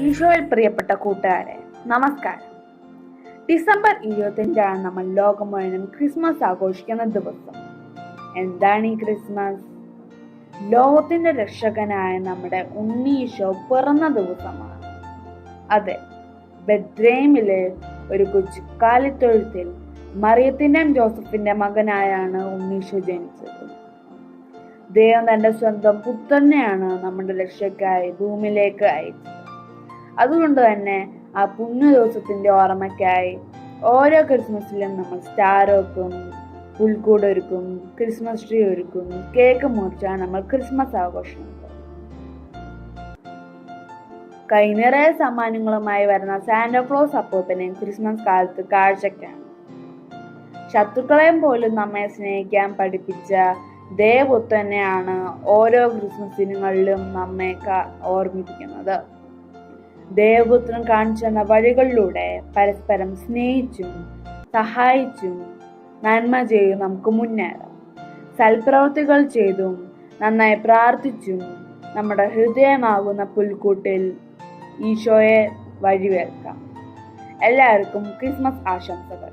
ഈശോയിൽ പ്രിയപ്പെട്ട കൂട്ടുകാരെ, നമസ്കാരം. ഡിസംബർ 25 നമ്മൾ ലോകം മുഴുവൻ ക്രിസ്മസ് ആഘോഷിക്കുന്ന ദിവസം. എന്താണ് ഈ ക്രിസ്മസ്? ലോകത്തിന്റെ രക്ഷകനായ നമ്മുടെ ഉണ്ണീശോ പിറന്ന ദിവസമാണ്. അതെ, ബെത്ലേഹേമിലെ ഒരു കൊച്ചു കാലിത്തൊഴുത്തിൽ മറിയത്തിന്റെയും ജോസഫിന്റെ മകനായാണ് ഉണ്ണീശോ ജനിച്ചത്. ദൈവം തന്റെ സ്വന്തം പുത്രനെയാണ് നമ്മുടെ രക്ഷയ്ക്കായി ഭൂമിയിലേക്ക് അയച്ചത്. അതുകൊണ്ട് തന്നെ ആ പുണ്യ ദിവസത്തിന്റെ ഓർമ്മയ്ക്കായി ഓരോ ക്രിസ്മസിലും നമ്മൾ സ്റ്റാർ വെക്കും, പുൽക്കൂട് ഒരുക്കും, ക്രിസ്മസ് ട്രീ ഒരുക്കും, കേക്ക് മുറിച്ചാണ് നമ്മൾ ക്രിസ്മസ് ആഘോഷിക്കുന്നത്. കൈനിറയെ സമ്മാനങ്ങളുമായി വരുന്ന സാന്റാക്ലോസ് അപ്പൂപ്പനെയും ക്രിസ്മസ് കാലത്ത് കാഴ്ചയ്ക്കാണ്. ശത്രുക്കളെയും പോലും നമ്മെ സ്നേഹിക്കാൻ പഠിപ്പിച്ച ദേവപുത്രനെയാണ് ഓരോ ക്രിസ്മസ് ദിനങ്ങളിലും നമ്മെ ഓർമ്മിപ്പിക്കുന്നത്. ദേവപുത്രൻ കാണിച്ചു തന്ന വഴികളിലൂടെ പരസ്പരം സ്നേഹിച്ചും സഹായിച്ചും നന്മ ചെയ്തും നമുക്ക് മുന്നേറാം. സൽപ്രവൃത്തികൾ ചെയ്തും നന്നായി പ്രാർത്ഥിച്ചും നമ്മുടെ ഹൃദയമാകുന്ന പുൽക്കൂട്ടിൽ ഈശോയെ വഴിവേൽക്കാം. എല്ലാവർക്കും ക്രിസ്മസ് ആശംസകൾ.